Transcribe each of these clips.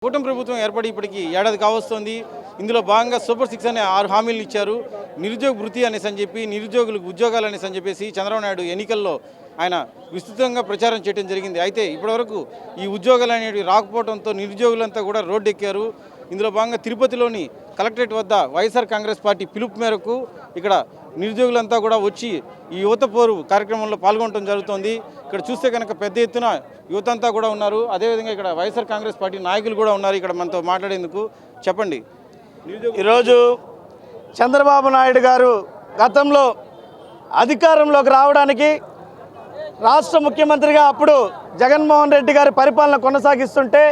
కూటమి ప్రభుత్వం ఏర్పడి ఇప్పటికి ఏడాది కావస్తోంది. ఇందులో భాగంగా సూపర్ 6 అనే 6 హామీలు ఇచ్చారు. నిరుద్యోగ వృత్తి అనేసి అని చెప్పి, నిరుద్యోగులకు ఉద్యోగాలు అనేసి అని చెప్పేసి చంద్రబాబు నాయుడు ఎన్నికల్లో ఆయన విస్తృతంగా ప్రచారం చేయడం జరిగింది. అయితే ఇప్పటివరకు ఈ ఉద్యోగాలు అనేవి రాకపోవడంతో నిరుద్యోగులంతా కూడా రోడ్డెక్కారు. ఇందులో భాగంగా తిరుపతిలోని కలెక్టరేట్ వద్ద వైఎస్ఆర్ కాంగ్రెస్ పార్టీ పిలుపు మేరకు ఇక్కడ నిరుద్యోగులంతా కూడా వచ్చి ఈ యువత పోరు కార్యక్రమంలో పాల్గొనడం జరుగుతోంది. ఇక్కడ చూస్తే కనుక పెద్ద ఎత్తున యువత అంతా కూడా ఉన్నారు. అదేవిధంగా ఇక్కడ వైఎస్ఆర్ కాంగ్రెస్ పార్టీ నాయకులు కూడా ఉన్నారు ఇక్కడ మనతో మాట్లాడేందుకు. చెప్పండి, ఈరోజు చంద్రబాబు నాయుడు గారు గతంలో అధికారంలోకి రావడానికి రాష్ట్ర ముఖ్యమంత్రిగా అప్పుడు జగన్మోహన్ రెడ్డి గారి పరిపాలన కొనసాగిస్తుంటే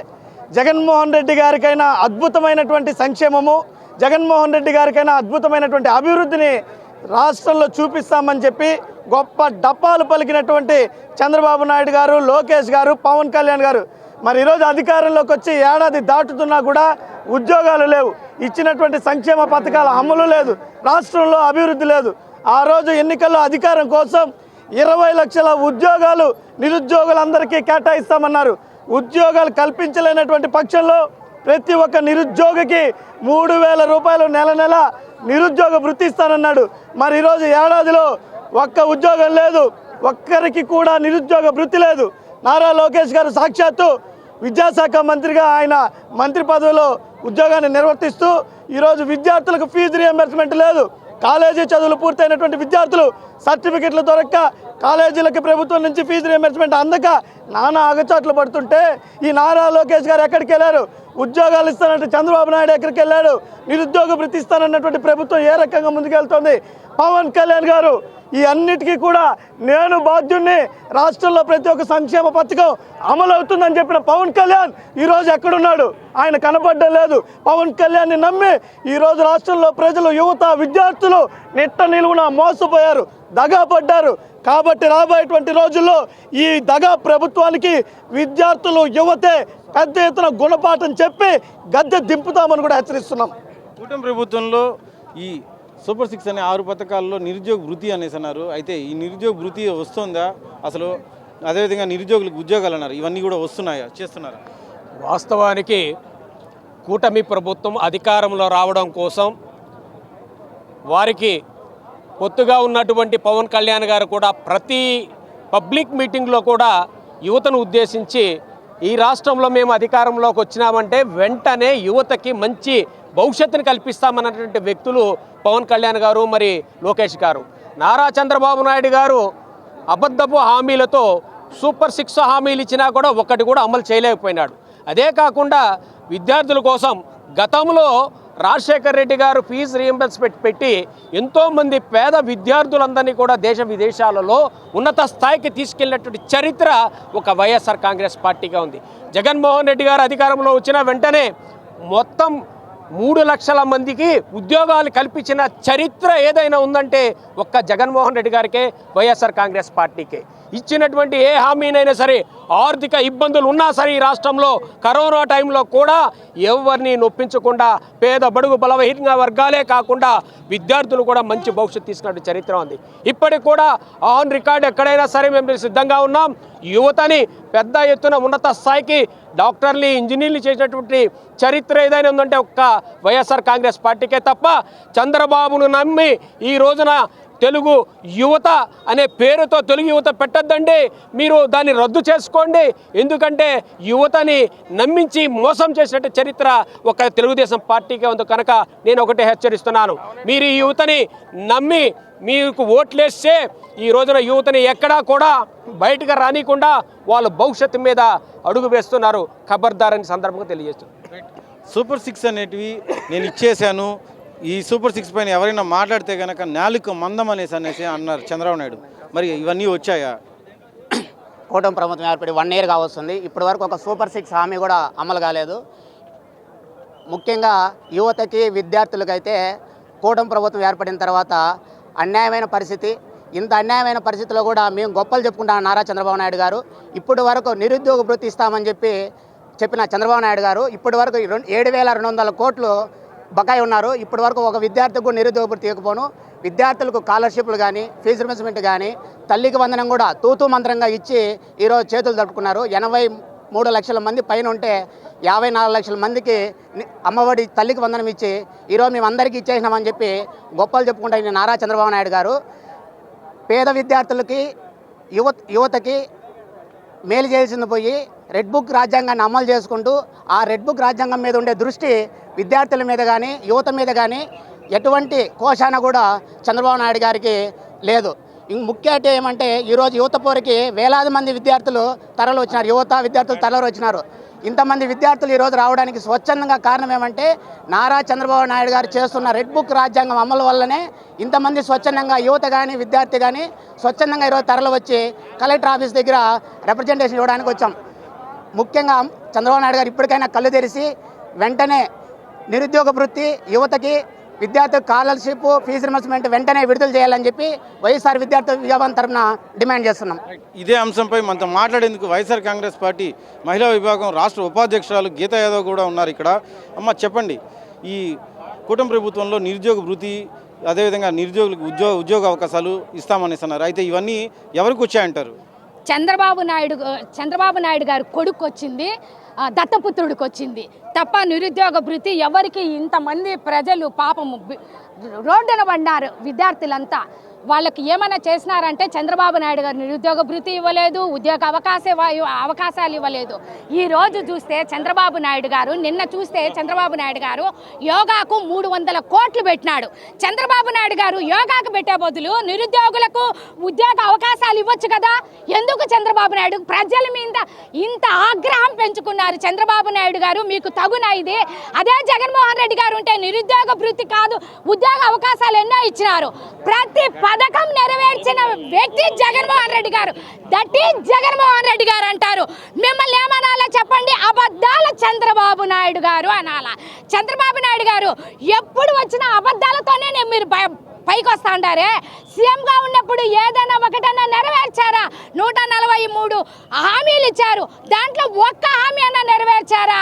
జగన్మోహన్ రెడ్డి గారికైనా అద్భుతమైనటువంటి సంక్షేమము, జగన్మోహన్ రెడ్డి గారికైనా అద్భుతమైనటువంటి అభివృద్ధిని రాష్ట్రంలో చూపిస్తామని చెప్పి గొప్ప డప్పాలు పలికినటువంటి చంద్రబాబు నాయుడు గారు, లోకేష్ గారు, పవన్ కళ్యాణ్ గారు మరి ఈరోజు అధికారంలోకి వచ్చి ఏడాది దాటుతున్నా కూడా ఉద్యోగాలు లేవు, ఇచ్చినటువంటి సంక్షేమ పథకాల అమలు లేదు, రాష్ట్రంలో అభివృద్ధి లేదు. ఆ రోజు ఎన్నికల్లో అధికారం కోసం 20 లక్షల ఉద్యోగాలు నిరుద్యోగులందరికీ కేటాయిస్తామన్నారు. ఉద్యోగాలు కల్పించలేనటువంటి పక్షంలో ప్రతి ఒక్క నిరుద్యోగికి 3,000 రూపాయలు నెల నెల నిరుద్యోగ వృత్తి ఇస్తానన్నాడు. మరి ఈరోజు ఏడాదిలో ఒక్క ఉద్యోగం లేదు, ఒక్కరికి కూడా నిరుద్యోగ వృత్తి లేదు. నారా లోకేష్ గారు సాక్షాత్తు విద్యాశాఖ మంత్రిగా ఆయన మంత్రి పదవిలో ఉద్యోగాన్ని నిర్వర్తిస్తూ ఈరోజు విద్యార్థులకు ఫీజు రియంబర్స్మెంట్ లేదు. కాలేజీ చదువులు పూర్తయినటువంటి విద్యార్థులు సర్టిఫికెట్లు దొరక్క కాలేజీలకి ప్రభుత్వం నుంచి ఫీజు రియంబర్స్మెంట్ అందక నానా ఆగచాట్లు పడుతుంటే ఈ నారా లోకేష్ గారు ఎక్కడికి వెళ్ళారు? ఉద్యోగాలు ఇస్తానంటే చంద్రబాబు నాయుడు ఎక్కడికి వెళ్ళాడు? నిరుద్యోగ వృత్తి ఇస్తానన్నటువంటి ప్రభుత్వం ఏ రకంగా ముందుకెళ్తోంది? పవన్ కళ్యాణ్ గారు ఈ అన్నిటికీ కూడా నేను బాధ్యుణ్ణి, రాష్ట్రంలో ప్రతి ఒక్క సంక్షేమ పథకం అమలు అవుతుందని చెప్పిన పవన్ కళ్యాణ్ ఈరోజు ఎక్కడున్నాడు? ఆయన కనపడడం లేదు. పవన్ కళ్యాణ్ని నమ్మి ఈరోజు రాష్ట్రంలో ప్రజలు, యువత, విద్యార్థులు నిట్ట నిలువున మోసపోయారు, దగా పడ్డారు. కాబట్టి రాబోయేటువంటి రోజుల్లో ఈ దగా ప్రభుత్వానికి విద్యార్థులు, యువతే పెద్ద ఎత్తున గుణపాఠం చెప్పి గద్దె దింపుతామని కూడా హెచ్చరిస్తున్నాం. కూటమి ప్రభుత్వంలో ఈ సూపర్ 6 అనే 6 పథకాల్లో నిరుద్యోగ వృత్తి అనేసి అన్నారు. అయితే ఈ నిరుద్యోగ వృత్తి వస్తుందా అసలు? అదేవిధంగా నిరుద్యోగులకు ఉద్యోగాలు అన్నారు, ఇవన్నీ కూడా వస్తున్నాయా, చేస్తున్నారా? వాస్తవానికి కూటమి ప్రభుత్వం అధికారంలో రావడం కోసం వారికి పొత్తుగా ఉన్నటువంటి పవన్ కళ్యాణ్ గారు కూడా ప్రతి పబ్లిక్ మీటింగ్లో కూడా యువతను ఉద్దేశించి ఈ రాష్ట్రంలో మేము అధికారంలోకి వచ్చినామంటే వెంటనే యువతకి మంచి భవిష్యత్తును కల్పిస్తామన్నటువంటి వ్యక్తులు పవన్ కళ్యాణ్ గారు, మరి లోకేష్ గారు. నారా చంద్రబాబు నాయుడు గారు అబద్ధపు హామీలతో సూపర్ 6 హామీలు ఇచ్చినా కూడా ఒక్కటి కూడా అమలు చేయలేకపోయినాడు. అదే కాకుండా విద్యార్థుల కోసం గతంలో రాజశేఖర్ రెడ్డి గారు ఫీజు రీయింబర్స్మెంట్ పెట్టి ఎంతోమంది పేద విద్యార్థులందరినీ కూడా దేశ విదేశాలలో ఉన్నత స్థాయికి తీసుకెళ్ళినటువంటి చరిత్ర ఒక వైఎస్ఆర్ కాంగ్రెస్ పార్టీగా ఉంది. జగన్మోహన్ రెడ్డి గారు అధికారంలో వచ్చిన వెంటనే మొత్తం 3 లక్షల మందికి ఉద్యోగాలు కల్పించిన చరిత్ర ఏదైనా ఉందంటే ఒక్క జగన్మోహన్ రెడ్డి గారికే, వైఎస్ఆర్ కాంగ్రెస్ పార్టీకే. ఇచ్చినటువంటి ఏ హామీనైనా సరే, ఆర్థిక ఇబ్బందులు ఉన్నా సరే ఈ రాష్ట్రంలో కరోనా టైంలో కూడా ఎవరిని నొప్పించకుండా పేద బడుగు బలహీన వర్గాలే కాకుండా విద్యార్థులు కూడా మంచి భవిష్యత్తు తీసుకున్నట్టు చరిత్ర ఉంది. ఇప్పటికి కూడా ఆన్ రికార్డ్ ఎక్కడైనా సరే మేము సిద్ధంగా ఉన్నాం. యువతని పెద్ద ఎత్తున ఉన్నత స్థాయికి డాక్టర్లు, ఇంజనీర్లు చేసినటువంటి చరిత్ర ఏదైనా ఉందంటే ఒక్క వైఎస్ఆర్ కాంగ్రెస్ పార్టీకే తప్ప చంద్రబాబును నమ్మి ఈ రోజున తెలుగు యువత అనే పేరుతో తెలుగు యువత పెట్టద్దండి, మీరు దాన్ని రద్దు చేసుకోండి. ఎందుకంటే యువతని నమ్మించి మోసం చేసినట్టు చరిత్ర ఒక తెలుగుదేశం పార్టీకే ఉంది. కనుక నేను ఒకటే హెచ్చరిస్తున్నాను, మీరు ఈ యువతని నమ్మి మీకు ఓట్లేస్తే ఈ రోజున యువతని ఎక్కడా కూడా బయటకు రానికుండా వాళ్ళ భవిష్యత్తు మీద అడుగు వేస్తున్నారు. ఖబర్దారని సందర్భంగా తెలియజేస్తున్నారు. సూపర్ 6 అనేటివి నేను ఇచ్చేశాను, ఈ సూపర్ 6 పైన ఎవరైనా మాట్లాడితే కనుక నాలుక మందం అనేసి అన్నారు చంద్రబాబు నాయుడు. మరి ఇవన్నీ వచ్చాయా? కూటమి ప్రభుత్వం ఏర్పడి 1 ఇయర్ కావస్తుంది, ఇప్పటి వరకు ఒక సూపర్ 6 హామీ కూడా అమలు కాలేదు. ముఖ్యంగా యువతకి, విద్యార్థులకైతే కూటమి ప్రభుత్వం ఏర్పడిన తర్వాత అన్యాయమైన పరిస్థితి. ఇంత అన్యాయమైన పరిస్థితిలో కూడా మేము గొప్పలు చెప్పుకుంటాం నారా చంద్రబాబు నాయుడు గారు. ఇప్పటి వరకు నిరుద్యోగ వృత్తి ఇస్తామని చెప్పిన చంద్రబాబు నాయుడు గారు ఇప్పటి వరకు 7,200 కోట్లు బకాయి ఉన్నారు. ఇప్పటి వరకు ఒక విద్యార్థికి కూడా నిరుద్యోగ వృత్తి ఇవ్వకపోను. విద్యార్థులకు స్కాలర్షిప్లు కానీ, ఫీజు రియంబర్స్మెంట్ కానీ, తల్లికి వందనం కూడా తూతూ మంత్రంగా ఇచ్చి ఈరోజు చేతులు జరుపుకున్నారు. 3 లక్షల మంది పైన ఉంటే 54 లక్షల మందికి అమ్మఒడి తల్లికి వందనం ఇచ్చి ఈరోజు మేము అందరికీ ఇచ్చేసినామని చెప్పి గొప్పలు చెప్పుకుంటా నారా చంద్రబాబు నాయుడు గారు పేద విద్యార్థులకి యువతకి మేలు చేయాల్సింది పోయి రెడ్ బుక్ రాజ్యాంగాన్ని అమలు చేసుకుంటూ ఆ రెడ్ బుక్ రాజ్యాంగం మీద ఉండే దృష్టి విద్యార్థుల మీద కానీ యువత మీద కానీ ఎటువంటి కోశాన కూడా చంద్రబాబు నాయుడు గారికి లేదు. ముఖ్యంగా ఏమంటే ఈరోజు యువత పోరికి వేలాది మంది విద్యార్థులు తరలి వచ్చినారు, విద్యార్థులు తరలి వచ్చినారు. ఇంతమంది విద్యార్థులు ఈరోజు రావడానికి స్వచ్ఛందంగా కారణం ఏమంటే నారా చంద్రబాబు నాయుడు గారు చేస్తున్న రెడ్ బుక్ రాజ్యాంగం అమలు వల్లనే ఇంతమంది స్వచ్ఛందంగా యువత కానీ విద్యార్థి కానీ స్వచ్ఛందంగా ఈరోజు తరలి వచ్చి కలెక్టర్ ఆఫీస్ దగ్గర రిప్రజెంటేషన్ ఇవ్వడానికి వచ్చాం. ముఖ్యంగా చంద్రబాబు నాయుడు గారు ఇప్పటికైనా కళ్ళు తెరిచి వెంటనే నిరుద్యోగ వృత్తి యువతకి విద్యార్థి స్కాలర్షిప్ ఫీజు రిమర్స్మెంట్ వెంటనే విడుదల చేయాలని చెప్పి వైఎస్ఆర్ విద్యార్థి విభాగం తరఫున డిమాండ్ చేస్తున్నాం. ఇదే అంశంపై మనతో మాట్లాడేందుకు వైఎస్ఆర్ కాంగ్రెస్ పార్టీ మహిళా విభాగం రాష్ట్ర ఉపాధ్యక్షురాలు గీతా యాదవ్ కూడా ఉన్నారు ఇక్కడ. అమ్మ చెప్పండి, ఈ కూటమి ప్రభుత్వంలో నిరుద్యోగ వృత్తి అదేవిధంగా నిరుద్యోగులకు ఉద్యోగ అవకాశాలు ఇస్తామనేసి అన్నారు. అయితే ఇవన్నీ ఎవరికి వచ్చాయంటారు? చంద్రబాబు నాయుడు గారు కొడుకు వచ్చింది, దత్తపుత్రుడికి వచ్చింది తప్ప నిరుద్యోగ భృతి ఎవరికి ఇంతమంది ప్రజలు పాపము రోడ్డున పడ్డారు. విద్యార్థులంతా వాళ్ళకి ఏమైనా చేసినారంటే చంద్రబాబు నాయుడు గారు నిరుద్యోగ భృతి ఇవ్వలేదు, ఉద్యోగ అవకాశాలు ఇవ్వలేదు. ఈరోజు చూస్తే చంద్రబాబు నాయుడు గారు నిన్న చూస్తే చంద్రబాబు నాయుడు గారు యోగాకు 300 కోట్లు పెట్టినాడు. చంద్రబాబు నాయుడు గారు యోగాకు పెట్టే బదులు నిరుద్యోగులకు ఉద్యోగ అవకాశాలు ఇవ్వచ్చు కదా. ఎందుకు చంద్రబాబు నాయుడు ప్రజల మీద ఇంత ఆగ్రహం పెంచుకున్నారు? చంద్రబాబు నాయుడు గారు మీకు తగునా ఇది? అదే జగన్మోహన్ రెడ్డి గారు ఉంటే నిరుద్యోగ భృతి కాదు ఉద్యోగ అవకాశాలు ఎన్నో ఇచ్చినారు. ప్రతి పథకం నెరవేర్చిన వ్యక్తి జగన్మోహన్ రెడ్డి గారు. దట్ ఈజ్ జగన్మోహన్ రెడ్డి గారు అంటారు. మిమ్మల్ని ఏమనాలా చెప్పండి? అబద్ధాల చంద్రబాబు నాయుడు గారు అనాలా. చంద్రబాబు నాయుడు గారు ఎప్పుడు వచ్చిన అబద్ధాలతోనే మీరు పైకి వస్తా ఉంటారే. సీఎంగా ఉన్నప్పుడు ఏదైనా ఒకటన్నా నెరవేర్చారా? 143 హామీలు ఇచ్చారు, దాంట్లో ఒక్క హామీ అన్నా నెరవేర్చారా?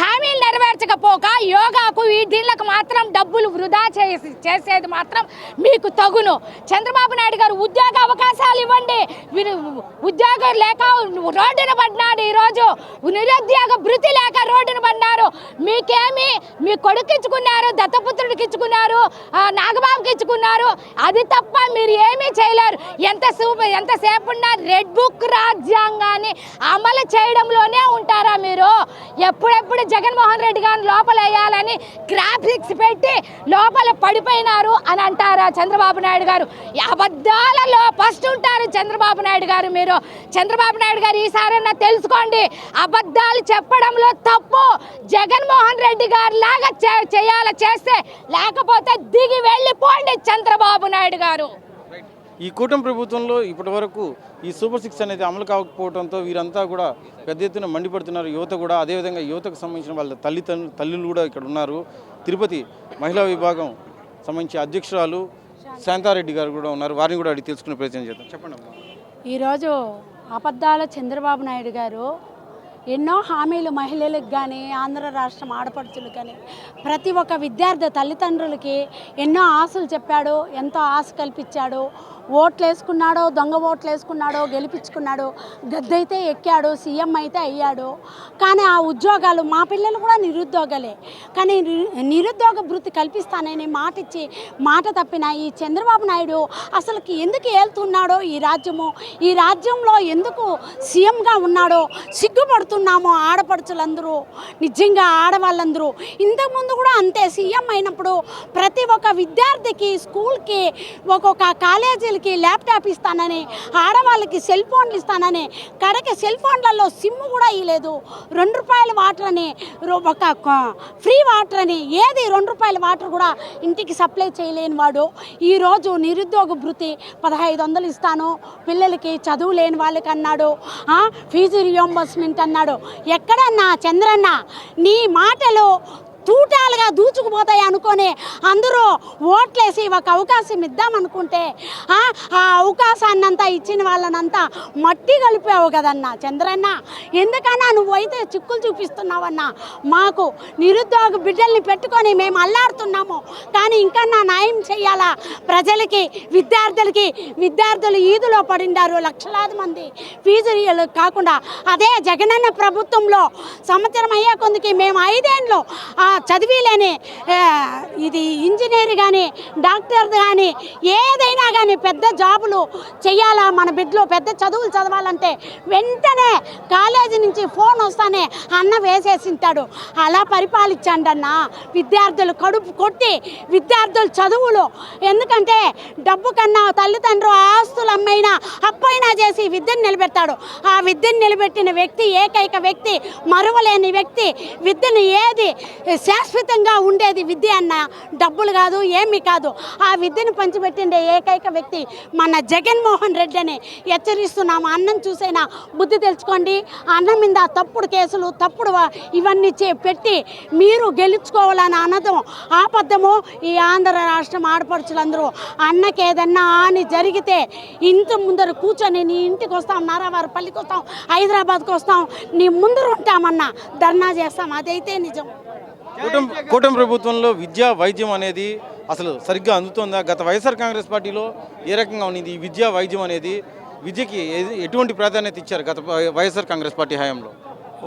హామీలు నెరవేర్చకపోక యోగాకు దీనికి మాత్రం డబ్బులు వృధా చేసేది మాత్రం మీకు తగును. చంద్రబాబు నాయుడు గారు ఉద్యోగ అవకాశాలు ఇవ్వండి. మీరు ఉద్యోగం లేక రోడ్డున పడినాడు, ఈరోజు నిరుద్యోగ భృతి లేక రోడ్డున పడినారు. మీకేమి మీ కొడుకు ఇచ్చుకున్నారు, దత్తపుత్రుడికి ఇచ్చుకున్నారు, నాగబాబుకి ఇచ్చుకున్నారు. అది తప్ప మీరు ఏమీ చేయలేరు. ఎంతసేపు ఉన్నా రెడ్ బుక్ రాజ్యాంగాన్ని అమలు చేయడంలోనే ఉంటారా మీరు? ఎప్పుడెప్పుడు జగన్మోహన్ రెడ్డి గారిని లోపల వేయాలని గ్రాఫిక్స్ పెట్టి లోపల పడిపోయినారు అని అంటారా చంద్రబాబు నాయుడు గారు? అబద్ధాలలో ఫస్ట్ ఉంటారు చంద్రబాబు నాయుడు గారు. మీరు చంద్రబాబు నాయుడు గారు ఈసారైనా తెలుసుకోండి, అబద్ధాలు చెప్పడంలో తప్పు. జగన్మోహన్ రెడ్డి గారు లాగా చేస్తే లేకపోతే దిగి వెళ్ళిపోండి చంద్రబాబు నాయుడు గారు. ఈ కూటమి ప్రభుత్వంలో ఇప్పటి వరకు ఈ సూపర్ 6 అనేది అమలు కాకపోవడంతో వీరంతా కూడా పెద్ద ఎత్తున మండిపడుతున్నారు. యువత కూడా అదేవిధంగా యువతకు సంబంధించిన వాళ్ళ తల్లులు కూడా ఇక్కడ ఉన్నారు. తిరుపతి మహిళా విభాగం సంబంధించి అధ్యక్షురాలు శాంతారెడ్డి గారు కూడా ఉన్నారు. వారిని కూడా అడిగి తెలుసుకునే ప్రయత్నం చేద్దాం. చెప్పండి అమ్మా. ఈరోజు అబద్ధాల చంద్రబాబు నాయుడు గారు ఎన్నో హామీలు మహిళలకు కానీ ఆంధ్ర రాష్ట్రం ఆడపడుచులకు కానీ ప్రతి ఒక్క విద్యార్థి తల్లిదండ్రులకి ఎన్నో ఆశలు చెప్పాడు, ఎంతో ఆశ కల్పించాడు. ఓట్లు వేసుకున్నాడో, దొంగ ఓట్లు వేసుకున్నాడో, గెలిపించుకున్నాడు. గద్దైతే ఎక్కాడు, సీఎం అయితే అయ్యాడు. కానీ ఆ ఉద్యోగాలు మా పిల్లలు కూడా నిరుద్యోగాలే. కానీ నిరుద్యోగ భృతి కల్పిస్తానని మాట ఇచ్చి మాట తప్పిన ఈ చంద్రబాబు నాయుడు అసలుకి ఎందుకు ఏళ్తున్నాడో ఈ రాజ్యంలో ఎందుకు సీఎంగా ఉన్నాడో సిగ్గుపడుతున్నామో ఆడపడుచులందరూ, నిజంగా ఆడవాళ్ళందరూ. ఇంతకుముందు కూడా అంతే, సీఎం అయినప్పుడు ప్రతి ఒక్క విద్యార్థికి స్కూల్కి ఒక్కొక్క కాలేజీలకి ల్యాప్టాప్ ఇస్తానని, ఆడవాళ్ళకి సెల్ ఫోన్లు ఇస్తానని, కడకి సెల్ ఫోన్లలో సిమ్ కూడా ఇవ్వలేదు. 2 రూపాయల వాటర్ అని, ఒక ఫ్రీ వాటర్ అని, ఏది 2 రూపాయల వాటర్ కూడా ఇంటికి సప్లై చేయలేని వాడు ఈరోజు నిరుద్యోగ భృతి 1500 ఇస్తాను పిల్లలకి, చదువు లేని వాళ్ళకి అన్నాడు. ఫీజు రియంబర్స్మెంట్ అన్నాడు. ఎక్కడన్నా చంద్రన్న నీ మాటలు తూటాలుగా దూచుకుపోతాయి అనుకొని అందరూ ఓట్లేసి ఒక అవకాశం ఇద్దామనుకుంటే ఆ అవకాశాన్నంతా ఇచ్చిన వాళ్ళనంతా మట్టి కలిపావు కదన్నా చంద్రన్న. ఎందుకన్నా నువ్వైతే చిక్కులు చూపిస్తున్నావన్నా? మాకు నిరుద్యోగ బిడ్డల్ని పెట్టుకొని మేము అల్లాడుతున్నాము, కానీ ఇంకన్నా న్యాయం చేయాలా ప్రజలకి, విద్యార్థులు ఈదులో పడిండారు లక్షలాది మంది ఫీజులు కాకుండా. అదే జగనన్న ప్రభుత్వంలో సంవత్సరం అయ్యే కొందికి మేము 5 ఏళ్ళు చదివిలేని ఇది ఇంజనీర్ కానీ డాక్టర్ కానీ ఏదైనా కానీ పెద్ద జాబులు చేయాలా, మన బిడ్డలు పెద్ద చదువులు చదవాలంటే వెంటనే కాలేజీ నుంచి ఫోన్ వస్తానే అన్న వేసేసింటాడు. అలా పరిపాలించండి అన్న. విద్యార్థులు కడుపు కొట్టి విద్యార్థుల చదువులు, ఎందుకంటే డబ్బు కన్నా తల్లిదండ్రులు ఆస్తులు అమ్మైనా అప్పైనా చేసి విద్యను నిలబెడతాడు. ఆ విద్యను నిలబెట్టిన వ్యక్తి, ఏకైక వ్యక్తి, మరువలేని వ్యక్తి. విద్యను ఏది శాశ్వతంగా ఉండేది విద్య అన్న, డబ్బులు కాదు, ఏమీ కాదు. ఆ విద్యను పంచిపెట్టిండే ఏకైక వ్యక్తి మన జగన్మోహన్ రెడ్డి అని హెచ్చరిస్తున్నాము. అన్నం చూసైనా బుద్ధి తెలుసుకోండి. అన్నం మీద తప్పుడు కేసులు, తప్పుడు ఇవన్నీ పెట్టి మీరు గెలుచుకోవాలని అనడం ఆపద్దము. ఈ ఆంధ్ర రాష్ట్రం ఆడపడుచులందరూ అన్నకి ఏదన్నా అని జరిగితే ఇంత ముందర కూర్చొని నీ ఇంటికి వస్తాం, నారావారిపల్లికి వస్తాం, హైదరాబాద్కి వస్తాం, నీ ముందర ఉంటామన్నా, ధర్నా చేస్తాం. అదైతే నిజం. కూటమి ప్రభుత్వంలో విద్యా వైద్యం అనేది అసలు సరిగ్గా అందుతుందా? గత వైఎస్ఆర్ కాంగ్రెస్ పార్టీలో ఏ రకంగా ఉన్నది ఈ విద్యా వైద్యం అనేది? విద్యకి ఎటువంటి ప్రాధాన్యత ఇచ్చారు గత వైఎస్ఆర్ కాంగ్రెస్ పార్టీ హయాంలో?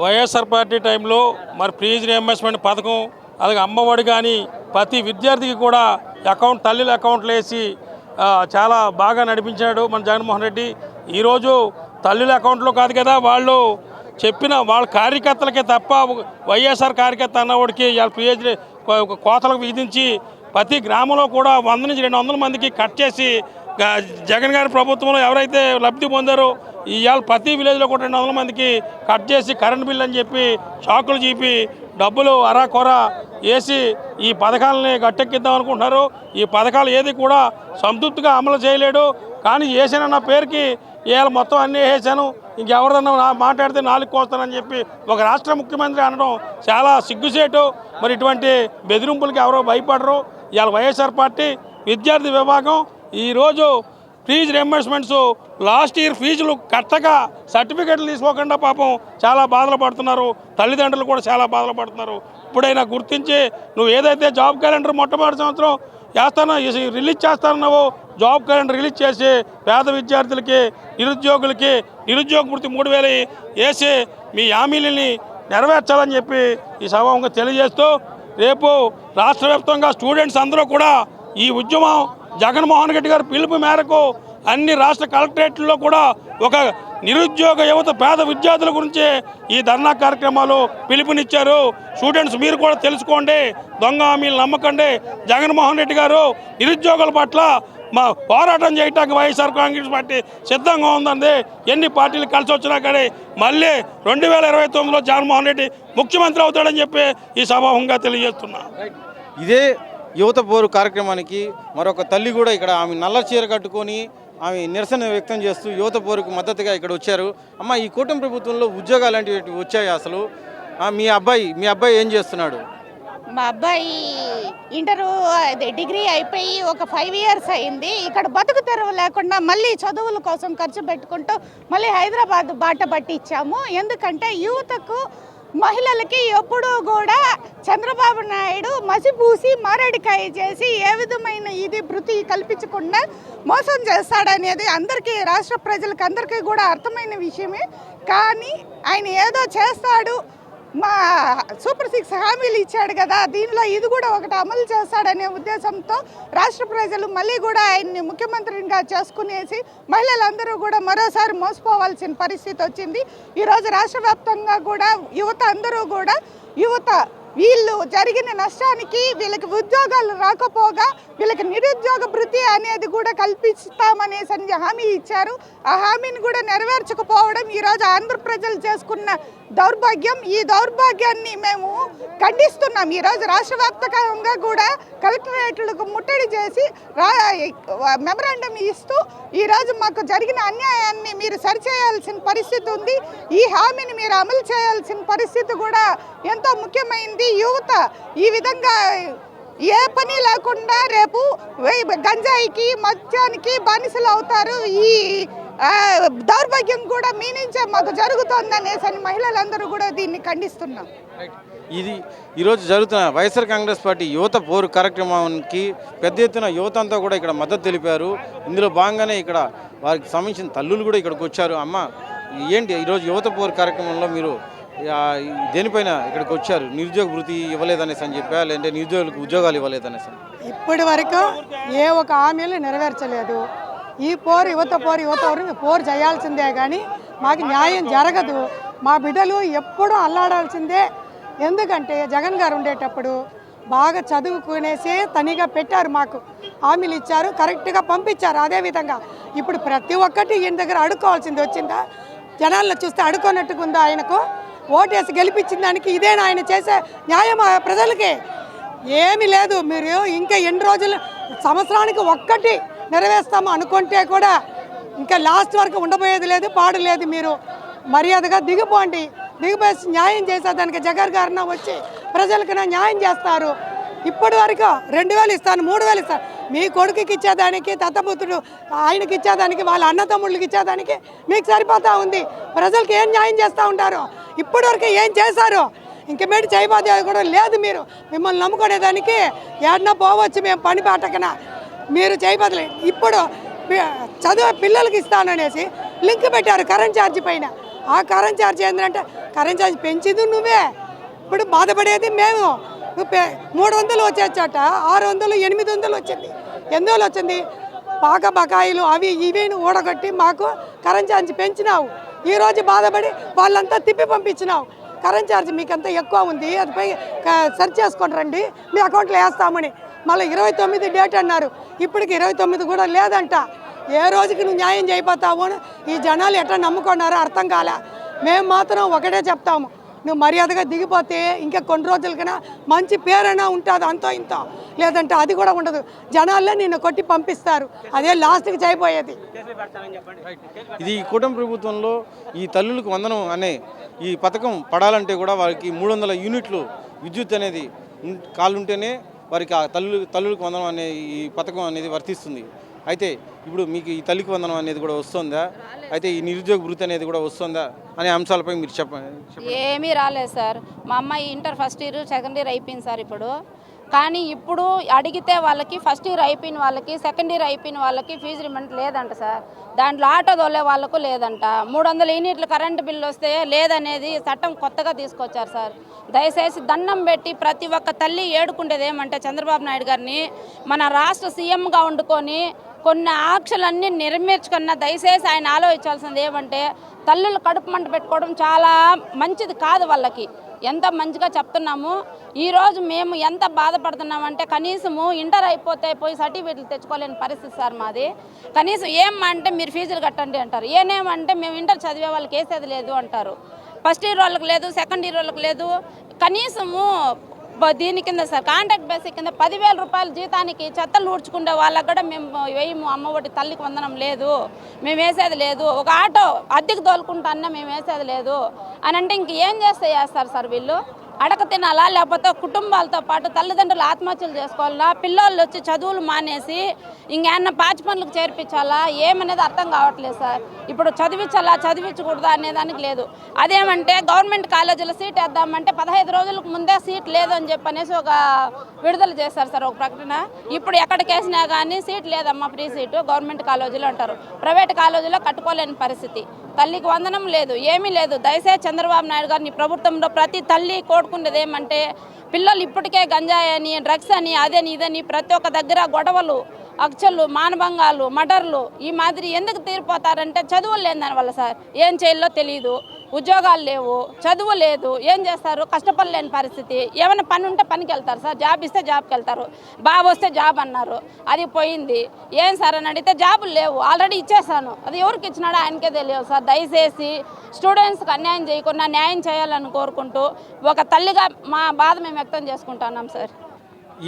వైఎస్ఆర్ పార్టీ టైంలో మరి ఫీజు రియంబర్స్మెంట్ పథకం, అలాగే అమ్మఒడి కానీ ప్రతి విద్యార్థికి కూడా తల్లుల అకౌంట్లు వేసి చాలా బాగా నడిపించాడు మన జగన్మోహన్ రెడ్డి. ఈరోజు తల్లుల అకౌంట్లో కాదు కదా, వాళ్ళు చెప్పిన వాళ్ళ కార్యకర్తలకే తప్ప వైఎస్ఆర్ కార్యకర్త అన్నవాడికి పిహెచ్డి కోతలకు విధించి ప్రతి గ్రామంలో కూడా 100 నుంచి 200 మందికి కట్ చేసి జగన్ గారి ప్రభుత్వంలో ఎవరైతే లబ్ధి పొందారో ఇవాళ ప్రతి విలేజ్లో కూడా 200 మందికి కట్ చేసి కరెంట్ బిల్ అని చెప్పి షాకులు చూపి డబ్బులు అరాకొర వేసి ఈ పథకాలని గట్టెక్కిద్దాం అనుకుంటున్నారు. ఈ పథకాలు ఏది కూడా సంతృప్తిగా అమలు చేయలేడు. కానీ వేసానన్న పేరుకి ఇవాళ మొత్తం అన్నీ వేసాను, ఇంకెవరిదన్నా మాట్లాడితే 4 కోస్తానని చెప్పి ఒక రాష్ట్ర ముఖ్యమంత్రి అనడం చాలా సిగ్గుసేటు. మరి ఇటువంటి బెదిరింపులకి ఎవరో భయపడరు. ఇవాళ వైఎస్ఆర్ పార్టీ విద్యార్థి విభాగం ఈరోజు ఫీజు రియంబర్స్మెంట్స్ లాస్ట్ ఇయర్ ఫీజులు కట్టక సర్టిఫికెట్లు తీసుకోకుండా పాపం చాలా బాధలు పడుతున్నారు. తల్లిదండ్రులు కూడా చాలా బాధలు పడుతున్నారు. ఇప్పుడైనా గుర్తించి నువ్వు ఏదైతే జాబ్ క్యాలెండర్ మొట్టమొదటి సంవత్సరం చేస్తానో రిలీజ్ చేస్తానన్నావో జాబ్ క్యాలెండర్ రిలీజ్ చేసి పేద విద్యార్థులకి, నిరుద్యోగులకి నిరుద్యోగ వృత్తి 3000 వేసి మీ హామీలని నెరవేర్చాలని చెప్పి ఈ సభంగా తెలియజేస్తూ రేపు రాష్ట్ర వ్యాప్తంగా స్టూడెంట్స్ అందరూ కూడా ఈ ఉద్యమం జగన్మోహన్ రెడ్డి గారి పిలుపు మేరకు అన్ని రాష్ట్ర కలెక్టరేట్లో కూడా ఒక నిరుద్యోగ యువత పేద విద్యార్థుల గురించి ఈ ధర్నా కార్యక్రమాలు పిలుపునిచ్చారు. స్టూడెంట్స్ మీరు కూడా తెలుసుకోండి, దొంగ హామీలు నమ్మకండి. జగన్మోహన్ రెడ్డి గారు నిరుద్యోగుల పట్ల మా పోరాటం చేయడానికి వైఎస్ఆర్ కాంగ్రెస్ పార్టీ సిద్ధంగా ఉందండి. ఎన్ని పార్టీలు కలిసి వచ్చినా కానీ మళ్ళీ 2029లో జగన్మోహన్ రెడ్డి ముఖ్యమంత్రి అవుతాడని చెప్పి ఈ సభాముఖంగా తెలియజేస్తున్నా. ఇదే యువత పోరు కార్యక్రమానికి మరొక తల్లి కూడా ఇక్కడ ఆమె నల్ల చీర కట్టుకొని ఆమె నిరసన వ్యక్తం చేస్తూ యువత పోరుకు మద్దతుగా ఇక్కడ వచ్చారు. అమ్మ, ఈ కూటమి ప్రభుత్వంలో ఉద్యోగాలు లాంటివి వచ్చాయి అసలు? మీ అబ్బాయి ఏం చేస్తున్నాడు? మా అబ్బాయి డిగ్రీ అయిపోయి ఒక 5 years అయింది. ఇక్కడ బతుకు తెరువు లేకుండా మళ్ళీ చదువుల కోసం ఖర్చు పెట్టుకుంటూ మళ్ళీ హైదరాబాద్ బాట పట్టించాము. ఎందుకంటే యువతకు, మహిళలకి ఎప్పుడూ కూడా చంద్రబాబు నాయుడు మసిపూసి మారేడికాయ చేసి ఏ విధమైన భృతి కల్పించకుండా మోసం చేస్తాడనేది అందరికీ, రాష్ట్ర ప్రజలకు అందరికీ కూడా అర్థమైన విషయమే. కానీ ఆయన ఏదో చేస్తాడు, మా సూపర్ 6 హామీలు ఇచ్చాడు కదా, దీనిలో ఇది కూడా ఒకటి అమలు చేస్తాడనే ఉద్దేశంతో రాష్ట్ర ప్రజలు మళ్ళీ కూడా ఆయన్ని ముఖ్యమంత్రిగా చేసుకునేసి మహిళలందరూ కూడా మరోసారి మోసపోవాల్సిన పరిస్థితి వచ్చింది. ఈరోజు రాష్ట్ర వ్యాప్తంగా కూడా యువత అందరూ కూడా వీళ్ళు జరిగిన నష్టానికి వీళ్ళకి ఉద్యోగాలు రాకపోగా వీళ్ళకి నిరుద్యోగ భృతి అనేది కూడా కల్పిస్తామనేసి హామీ ఇచ్చారు. ఆ హామీని కూడా నెరవేర్చకపోవడం ఈరోజు ఆంధ్ర ప్రజలు చేసుకున్న దౌర్భాగ్యం. ఈ దౌర్భాగ్యాన్ని మేము ఖండిస్తున్నాం. ఈరోజు రాష్ట్ర వ్యాప్తంగా కూడా కలెక్టరేట్లకు ముట్టడి చేసి మెమరాండం ఇస్తూ ఈరోజు మాకు జరిగిన అన్యాయాన్ని మీరు సరిచేయాల్సిన పరిస్థితి ఉంది. ఈ హామీని మీరు అమలు చేయాల్సిన పరిస్థితి కూడా ఎంతో ముఖ్యమైనది. యువత ఈ విధంగా ఏ పని లేకుండా రేపు గంజాయికి మద్యానికి బానిసలు అవుతారు. ఈ దౌర్భాగ్యం కూడా మీ నుంచే మాకు జరుగుతోందనేసి మహిళలందరూ కూడా దీన్ని ఖండిస్తున్నాం. ఇది ఈరోజు జరుగుతున్న వైఎస్ఆర్ కాంగ్రెస్ పార్టీ యువత పోరు కార్యక్రమానికి పెద్ద ఎత్తున యువత అంతా కూడా ఇక్కడ మద్దతు తెలిపారు. ఇందులో భాగంగానే ఇక్కడ వారికి సంబంధించిన తల్లులు కూడా ఇక్కడికి వచ్చారు. అమ్మ, ఏంటి ఈరోజు యువత పోరు కార్యక్రమంలో మీరు దేనిపైన ఇక్కడికి వచ్చారు? నిరుద్యోగ వృత్తి ఇవ్వలేదనేసి అని చెప్పా, లేదంటే నిరుద్యోగులకు ఉద్యోగాలు ఇవ్వలేదనేసి? ఇప్పటి వరకు ఏ ఒక హామీలు నెరవేర్చలేదు. ఈ యువత పోరు చేయాల్సిందే కానీ మాకు న్యాయం జరగదు. మా బిడ్డలు ఎప్పుడూ అల్లాడాల్సిందే. ఎందుకంటే జగన్ గారు ఉండేటప్పుడు బాగా చదువుకునేసి తనిగా పెట్టారు, మాకు హామీలు ఇచ్చారు, కరెక్ట్గా పంపించారు. అదేవిధంగా ఇప్పుడు ప్రతి ఒక్కటి ఈయన దగ్గర అడుక్కోవాల్సింది వచ్చిందా? జనాల్లో చూస్తే అడుకోనట్టుగా ఉందా? ఆయనకు ఓటేసి గెలిపించిన దానికి ఇదేనా ఆయన చేసే న్యాయం ప్రజలకి? ఏమీ లేదు. మీరు ఇంకా ఎన్ని రోజులు, సంవత్సరానికి ఒక్కటి నెరవేర్స్తాము అనుకుంటే కూడా ఇంకా లాస్ట్ వరకు ఉండబోయేది లేదు, పాడు లేదు. మీరు మర్యాదగా దిగిపోండి. దిగిపోయి న్యాయం చేసేదానికి జగన్ గారిన వచ్చి ప్రజలకైనా న్యాయం చేస్తారు. ఇప్పటి వరకు 2000 ఇస్తాను, 3000 ఇస్తాను. మీ కొడుకుకి ఇచ్చేదానికి, దత్తపుత్రుడు ఆయనకి ఇచ్చేదానికి, వాళ్ళ అన్నతమ్ముళ్ళకి ఇచ్చేదానికి మీకు సరిపోతూ ఉంది. ప్రజలకు ఏం న్యాయం చేస్తూ ఉంటారు? ఇప్పటి వరకు ఏం చేశారు? ఇంకమేటి చేయబోదే కూడా లేదు. మీరు మిమ్మల్ని నమ్ముకునేదానికి ఏడన్నా పోవచ్చు మేము పని పాటకన. మీరు చేయబోదలే. ఇప్పుడు చదువు పిల్లలకి ఇస్తాననేసి లింక్ పెట్టారు కరెంట్ ఛార్జ్ పైన. ఆ కరెంట్ ఛార్జ్ ఏంటంటే కరెంట్ ఛార్జ్ పెంచింది నువ్వే, ఇప్పుడు బాధపడేది మేము. 300 వచ్చే చోట 600, 800 వచ్చింది. ఎందువల్ల వచ్చింది? పాక బకాయిలు అవి ఇవి ఊడగొట్టి మాకు కరెంట్ ఛార్జ్ పెంచినావు. ఈరోజు బాధపడి వాళ్ళంతా తిప్పి పంపించినావు. కరెంట్ ఛార్జ్ మీకంతా ఎక్కువ ఉంది, అదిపై సెర్చ్ చేసుకొని రండి, మీ అకౌంట్లో వేస్తామని. మళ్ళీ 29 డేట్ అన్నారు. ఇప్పటికి 29 కూడా లేదంట. ఏ రోజుకి నువ్వు న్యాయం చేయబోతావు? ఈ జనాలు ఎట్లా నమ్ముకున్నారో అర్థం కాలే. మేము మాత్రం ఒకటే చెప్తాము, నువ్వు మర్యాదగా దిగిపోతే ఇంకా కొన్ని రోజులకైనా మంచి పేరైనా ఉంటుంది, అంతో ఇంతో. లేదంటే అది కూడా ఉండదు. జనాల్లో నిన్ను కొట్టి పంపిస్తారు. అదే లాస్ట్కి చేయబోయేది. ఇది కూటమి ప్రభుత్వంలో ఈ తల్లులకు వందనం అనే ఈ పథకం పడాలంటే కూడా వారికి 300 యూనిట్లు విద్యుత్ అనేది కాలుంటేనే వారికి ఆ తల్లులకు వందనం అనే ఈ పథకం అనేది వర్తిస్తుంది. అయితే ఇప్పుడు మీకు ఈ తల్లికి వందనం అనేది కూడా వస్తుందా? అయితే ఈ నిరుద్యోగ వృత్తి అనేది కూడా వస్తుందా అనే అంశాలపై మీరు చెప్పండి. ఏమీ రాలేదు సార్. మా అమ్మాయి inter first year, second year అయిపోయింది సార్ ఇప్పుడు. కానీ ఇప్పుడు అడిగితే వాళ్ళకి ఫస్ట్ ఇయర్ అయిపోయిన వాళ్ళకి, సెకండ్ ఇయర్ అయిపోయిన వాళ్ళకి ఫీజు రిమెంట్ లేదంట సార్. దాంట్లో ఆటో దొల్లే వాళ్ళకు లేదంట. 300 యూనిట్లు కరెంటు బిల్లు వస్తే లేదనేది చట్టం కొత్తగా తీసుకొచ్చారు సార్. దయచేసి దండం పెట్టి ప్రతి ఒక్క తల్లి ఏడుకుండేది ఏమంటే చంద్రబాబు నాయుడు గారిని మన రాష్ట్ర సీఎంగా వండుకొని కొన్ని ఆంక్షలన్నీ నిర్మించుకున్న దయచేసి ఆయన ఆలోచించాల్సింది ఏమంటే తల్లులు కడుపు మంట పెట్టుకోవడం చాలా మంచిది కాదు. వాళ్ళకి ఎంత మంచిగా చెప్తున్నాము. ఈరోజు మేము ఎంత బాధపడుతున్నామంటే కనీసము ఇంటర్ అయిపోతే పోయి సర్టిఫికేట్లు తెచ్చుకోలేని పరిస్థితి సార్ మాది. కనీసం ఏమంటే మీరు ఫీజులు కట్టండి అంటారు. ఏనేమంటే మేము ఇంటర్ చదివే వాళ్ళకి వేసేది లేదు అంటారు. ఫస్ట్ ఇయర్ వాళ్ళకి లేదు, సెకండ్ ఇయర్ వాళ్ళకి లేదు. కనీసము దీని కింద సార్ కాంట్రాక్ట్ బేసిక్ కింద 10,000 రూపాయల జీతానికి చెత్తలు ఊడ్చుకుంటే వాళ్ళకు కూడా మేము వేయము. అమ్మఒడి తల్లికి వందనం లేదు, మేము వేసేది లేదు. ఒక ఆటో అద్దెకు తోలుకుంటా అన్నా మేము వేసేది లేదు అని అంటే ఇంక ఏం చేస్తారు సార్ వీళ్ళు? అడక తినాలా, లేకపోతే కుటుంబాలతో పాటు తల్లిదండ్రులు ఆత్మహత్యలు చేసుకోవాలా, పిల్లలు వచ్చి చదువులు మానేసి ఇంకేమన్నా పాచి పనులకు చేర్పించాలా, ఏమనేది అర్థం కావట్లేదు సార్. ఇప్పుడు చదివించాలా చదివించకూడదా అనేదానికి లేదు. అదేమంటే గవర్నమెంట్ కాలేజీలో సీట్ వేద్దామంటే 15 రోజులకు ముందే సీట్ లేదు అని చెప్పనేసి ఒక విడుదల చేస్తారు సార్ ఒక ప్రకటన. ఇప్పుడు ఎక్కడికి వేసినా కానీ సీట్ లేదమ్మా, ఫ్రీ సీటు గవర్నమెంట్ కాలేజీలో అంటారు. ప్రైవేట్ కాలేజీలో కట్టుకోలేని పరిస్థితి. తల్లికి వందనం లేదు, ఏమీ లేదు. దయచేసి చంద్రబాబు నాయుడు గారిని ప్రభుత్వంలో ప్రతి తల్లి కోరుకునేది ఏమంటే పిల్లలు ఇప్పటికే గంజాయి అని, డ్రగ్స్ అని, అదని ఇదని ప్రతి ఒక్క దగ్గర గొడవలు, అక్షలు, మానభంగాలు, మర్డర్లు ఈ మాదిరి ఎందుకు తీరిపోతారంటే చదువులు లేని దానివల్ల సార్. ఏం చేయాలో తెలియదు. ఉద్యోగాలు లేవు, చదువు లేదు, ఏం చేస్తారు? కష్టపడలేని పరిస్థితి. ఏమైనా పని ఉంటే పనికి వెళ్తారు సార్, జాబ్ ఇస్తే జాబ్కి వెళ్తారు. బాబు వస్తే జాబ్ అన్నారు, అది పోయింది. ఏం సార్ అని అడిగితే జాబులు లేవు, ఆల్రెడీ ఇచ్చేసాను. అది ఎవరికి ఇచ్చినాడో ఆయనకే తెలియదు సార్. దయచేసి స్టూడెంట్స్కి అన్యాయం చేయకుండా న్యాయం చేయాలని కోరుకుంటూ ఒక తల్లిగా మా బాధ మేము వ్యక్తం చేసుకుంటున్నాం సార్.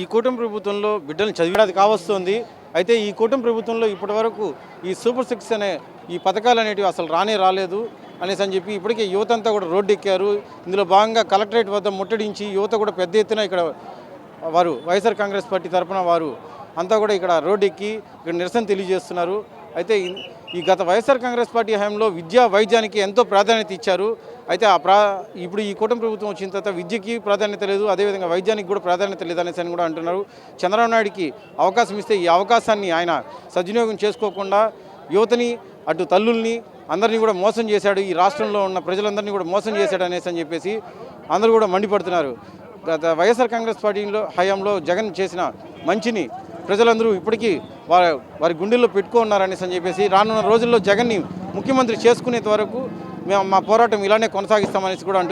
ఈ కూటమి ప్రభుత్వంలో బిడ్డలు చదివేది కావస్తుంది. అయితే ఈ కూటమి ప్రభుత్వంలో ఇప్పటివరకు ఈ సూపర్ 6 అనే ఈ పథకాలు అనేటివి అసలు రాలేదు అనేసి అని చెప్పి ఇప్పటికే యువత అంతా కూడా రోడ్డు ఎక్కారు. ఇందులో భాగంగా కలెక్టరేట్ వద్ద ముట్టడించి యువత కూడా పెద్ద ఎత్తున ఇక్కడ వారు వైఎస్ఆర్ కాంగ్రెస్ పార్టీ తరఫున వారు అంతా కూడా ఇక్కడ రోడ్డు ఎక్కి ఇక్కడ నిరసన తెలియజేస్తున్నారు. అయితే ఈ గత వైఎస్ఆర్ కాంగ్రెస్ పార్టీ హయాంలో విద్యా వైద్యానికి ఎంతో ప్రాధాన్యత ఇచ్చారు. అయితే ఇప్పుడు ఈ కూటమి ప్రభుత్వం వచ్చిన తర్వాత విద్యకి ప్రాధాన్యత లేదు, అదేవిధంగా వైద్యానికి కూడా ప్రాధాన్యత లేదనేసి అని కూడా అంటున్నారు. చంద్రబాబు నాయుడికి అవకాశం ఇస్తే ఈ అవకాశాన్ని ఆయన సద్వినియోగం చేసుకోకుండా యువతని అటు తల్లుల్ని అందరినీ కూడా మోసం చేశాడు, ఈ రాష్ట్రంలో ఉన్న ప్రజలందరినీ కూడా మోసం చేశాడు అనేసి అని చెప్పేసి అందరూ కూడా మండిపడుతున్నారు. గత వైఎస్ఆర్ కాంగ్రెస్ పార్టీలో హయాంలో జగన్ చేసిన మంచిని ప్రజలందరూ ఇప్పటికీ వారి గుండెల్లో పెట్టుకున్నారనేసి అని చెప్పేసి రానున్న రోజుల్లో జగన్ని ముఖ్యమంత్రి చేసుకునేంత వరకు మేము మా పోరాటం ఇలానే కొనసాగిస్తామనేసి కూడా అంటున్నారు.